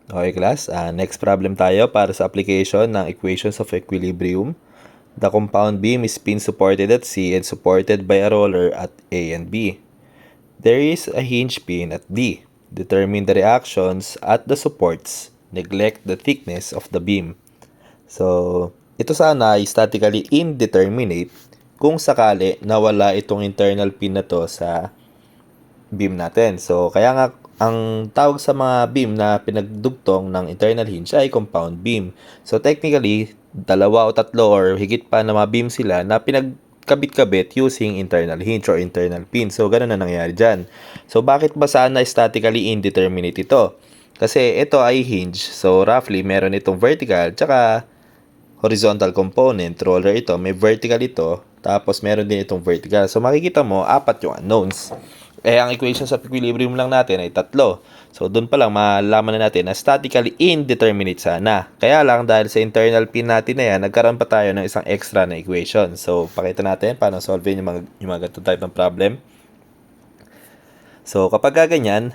Okay class, next problem tayo para sa application ng equations of equilibrium. The compound beam is pin supported at C and supported by a roller at A and B. There is a hinge pin at D. Determine the reactions at the supports. Neglect the thickness of the beam. So, ito sana ay statically indeterminate kung sakali nawala itong internal pin na to sa beam natin. So, kaya nga, ang tawag sa mga beam na pinagdugtong ng internal hinge ay compound beam. So, technically, dalawa o tatlo or higit pa na mga beam sila na pinagkabit-kabit using internal hinge or internal pin. So, ganun na nangyayari dyan. So, bakit ba sana statically indeterminate ito? Kasi ito ay hinge. So, roughly, meron itong vertical tsaka horizontal component. Roller ito, may vertical ito, tapos meron din itong vertical. So, makikita mo, apat yung unknowns. Ang equations of equilibrium lang natin ay tatlo. So, dun pa lang malalaman na natin na statically indeterminate sana. Kaya lang, dahil sa internal pin natin na yan, nagkaroon pa tayo ng isang extra na equation. So, pakita natin paano solve yung mga ganito type ng problem. So, kapag ganyan,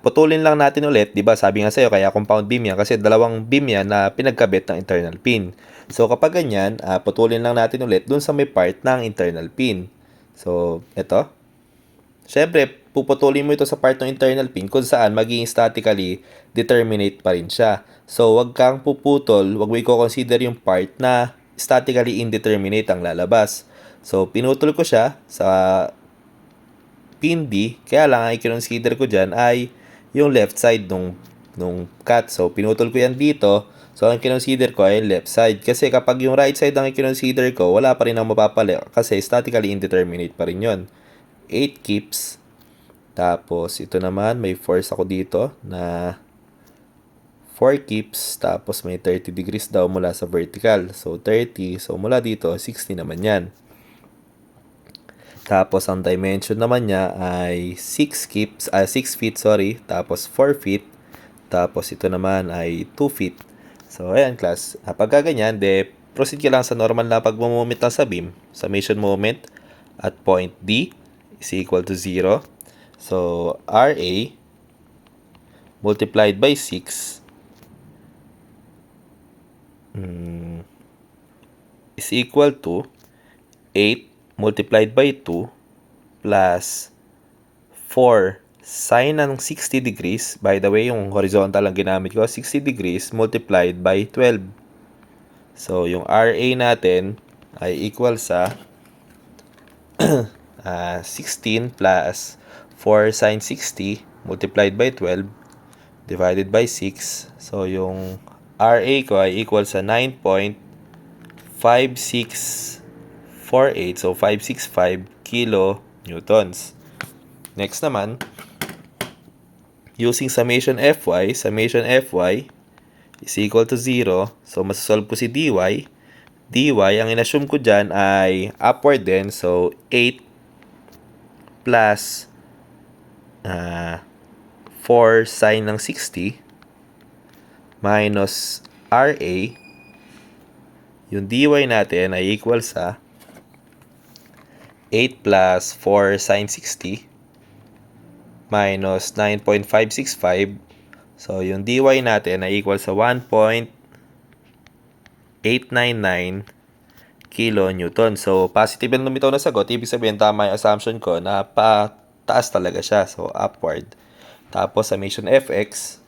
putulin lang natin ulit, 'di ba? Sabi nga sa'yo, kaya compound beam yan kasi dalawang beam yan na pinagkabit ng internal pin. So, kapag ganyan, putulin lang natin ulit dun sa may part ng internal pin. So, ito. Siyempre, puputulin mo ito sa part ng internal pin kung saan magiging statically determinate pa rin siya. So, wag kang puputol, wag mo i-consider yung part na statically indeterminate ang lalabas. So, pinutol ko siya sa pin D, kaya lang ang i-consider ko dyan ay yung left side nung cut. So, pinutol ko yan dito. So, ang i-consider ko ay left side. Kasi kapag yung right side ang i-consider ko, wala pa rin ang mapapali. Kasi statically indeterminate pa rin yun. 8 kips. Tapos, ito naman, may force ako dito na 4 kips. Tapos, may 30 degrees daw mula sa vertical. So, 30. So, mula dito, 60 naman yan. Tapos, ang dimension naman niya ay 6 feet, sorry. Tapos, 4 feet. Tapos, ito naman ay 2 feet. So, ayan, class. Pagka ganyan, proceed ka lang sa normal na pag-moment lang sa beam. Summation moment at point D is equal to 0. So, RA multiplied by 6 is equal to 8 multiplied by 2 plus 4 sine ng 60 degrees. By the way, yung horizontal lang ginamit ko, 60 degrees multiplied by 12. So, yung RA natin ay equal sa 16 plus 4 sine 60 multiplied by 12 divided by 6. So, yung RA ko ay equal sa 9.5648. So, 565 kilo newtons. Next naman, using summation Fy is equal to 0. So, masasolve ko si dy. dy, ang inassume ko dyan ay upward din. So, 8 plus 4 sine ng 60 minus RA. Yung dy natin ay equal sa 8 plus 4 sine 60 minus 9.565. So, yung dy natin ay equal sa 1.899 kilonewton. So, positive yung lumitaw na sagot. Ibig sabihin, tama yung assumption ko na pataas talaga siya. So, upward. Tapos, summation fx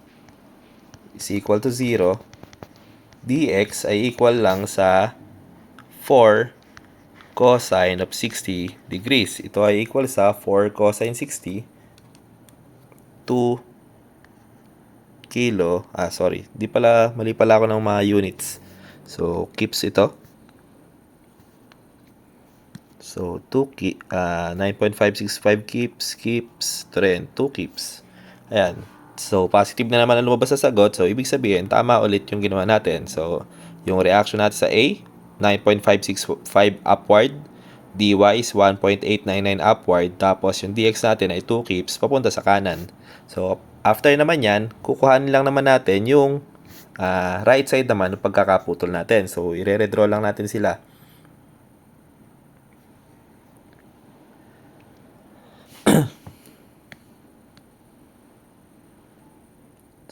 is equal to 0. dx ay equal lang sa 4 cosine of 60 degrees. Ito ay equal sa 4 cosine 60 2 kilo. Sorry. Mali pala ako ng mga units. So, kips ito. So, 9.565 kips. Ito rin, 2 kips. Ayan. So, positive na naman ang lumabas sa sagot. So, ibig sabihin, tama ulit yung ginawa natin. So, yung reaction natin sa A, 9.565 upward. dy is 1.899 upward. Tapos, yung dx natin ay 2 kips papunta sa kanan. So, after naman yan, kukuhanin lang naman natin yung right side naman ng pagkakaputol natin. So, i-redraw lang natin sila.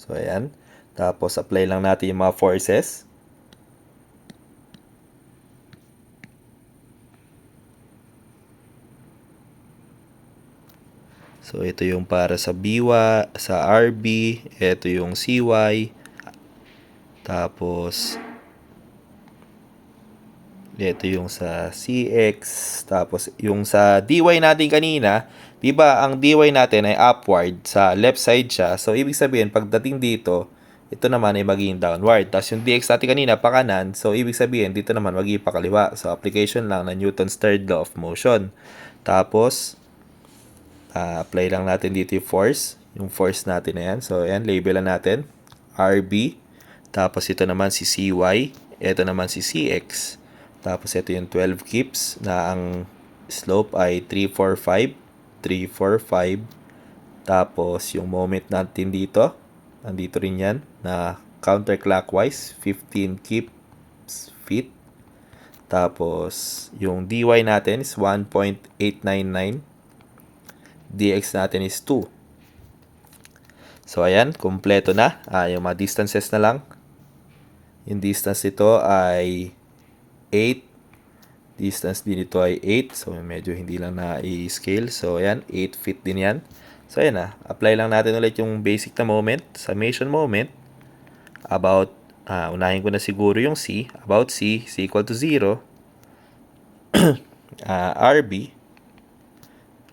So, ayan. Tapos, apply lang natin yung mga forces. So, ito yung para sa RB, ito yung CY, tapos, ito yung sa CX, tapos yung sa DY natin kanina, di ba ang DY natin ay upward, sa left side siya. So, ibig sabihin, pagdating dito, ito naman ay magiging downward. Tapos yung DX natin kanina, pa kanan. So, ibig sabihin, dito naman magiging pakaliwa. So, application lang ng Newton's third law of motion. Tapos, apply lang natin dito yung force. Yung force natin na yan. So, ayan, label lang natin. RB. Tapos, ito naman si CY. Ito naman si CX. Tapos, ito yung 12 kips na ang slope ay 345. 345. Tapos, yung moment natin dito, nandito rin yan, na counterclockwise, 15 kips feet. Tapos, yung dy natin is 1.899. dx natin is 2. So, ayan, kumpleto na. Yung mga distances na lang. Yung distance ito ay 8. Distance din ito ay 8. So, medyo hindi lang na i-scale. So, ayan, 8 feet din yan. So, ayan na. Apply lang natin ulit yung basic na moment. Summation moment. About, unahin ko na siguro yung C. About C is equal to 0. RB.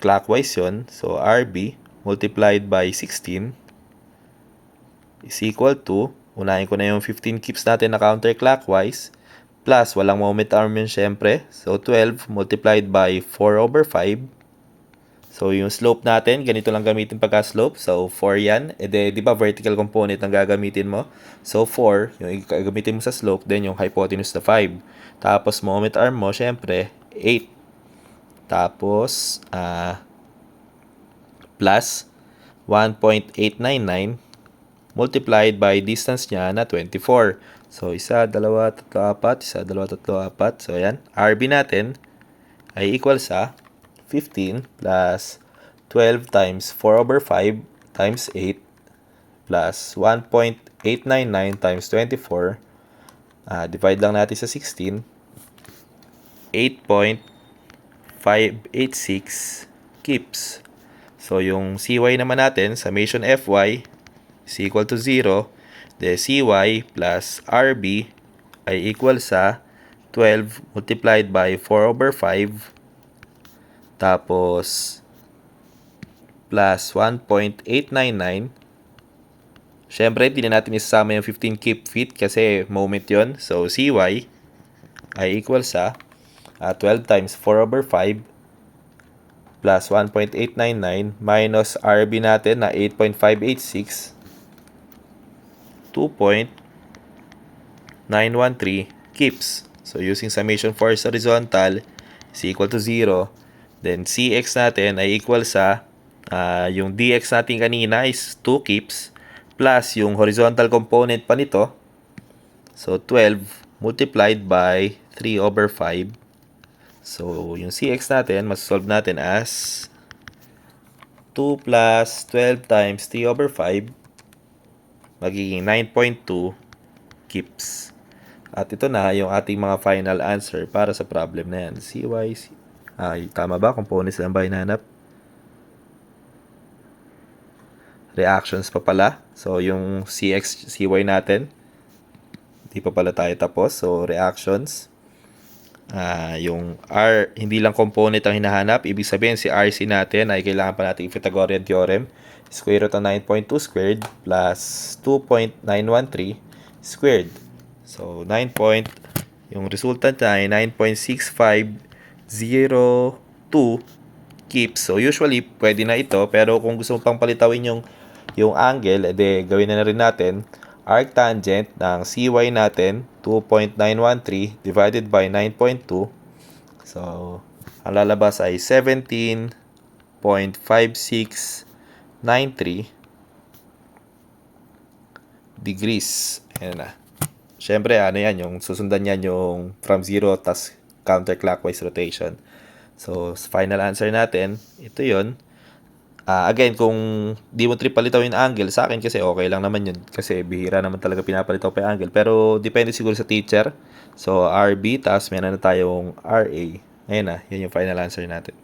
Clockwise yun. So, RB multiplied by 16 is equal to, unahin ko na yung 15 kips natin na counterclockwise, plus, walang moment arm yun syempre. So, 12 multiplied by 4 over 5. So, yung slope natin, ganito lang gamitin pagka-slope. So, 4 yan. Di ba vertical component ang gagamitin mo? So, 4, yung gagamitin mo sa slope, then yung hypotenuse na 5. Tapos, moment arm mo, syempre, 8. Tapos, plus 1.899 multiplied by distance niya na 24. So, 1, 2, 3, 4. 1, 2, 3, 4. So, ayan. RB natin ay equal sa 15 plus 12 times 4 over 5 times 8 plus 1.899 times 24. Divide lang natin sa 16. 8.586 kips. So, yung CY naman natin, summation FY is equal to 0. The CY plus RB ay equal sa 12 multiplied by 4 over 5. Tapos, plus 1.899. Siyempre, hindi na natin isasama yung 15 kip feet kasi moment yon. So, CY ay equal sa 12 times 4 over 5 plus 1.899 minus RB natin na 8.586, 2.913 kips. So, using summation force horizontal is equal to 0. Then, CX natin ay equal sa, yung DX natin kanina is 2 kips plus yung horizontal component pa nito. So, 12 multiplied by 3 over 5. So, yung CX natin, masasolve natin as 2 plus 12 times 3 over 5 magiging 9.2 kips. At ito na yung ating mga final answer para sa problem na yan. Tama ba? Components lang ba hinahanap? Reactions pa pala. So, yung CX, CY natin, hindi pa pala tayo tapos. So, reactions. Yung R, hindi lang component ang hinahanap. Ibig sabihin, si RC natin ay kailangan pa natin Pythagorean theorem. Square root ng 9.2 squared plus 2.913 squared. So, yung resultant na ay 9.6502 kips. So, usually, pwede na ito. Pero kung gusto mo pang palitawin yung angle, gawin na rin natin. Arctangent ng CY natin, 2.913 divided by 9.2. So, ang lalabas ay 17.5693 degrees. Ayan na. Siyempre, yung susundan yan yung from 0 tas counterclockwise rotation. So, final answer natin, ito yon. Again, kung di mo trip palitaw yung angle, sa akin kasi okay lang naman yun. Kasi bihira naman talaga pinapalitaw pa yung angle. Pero depende siguro sa teacher. So, RB, tapos meron na tayong RA. Ayun na, yun yung final answer natin.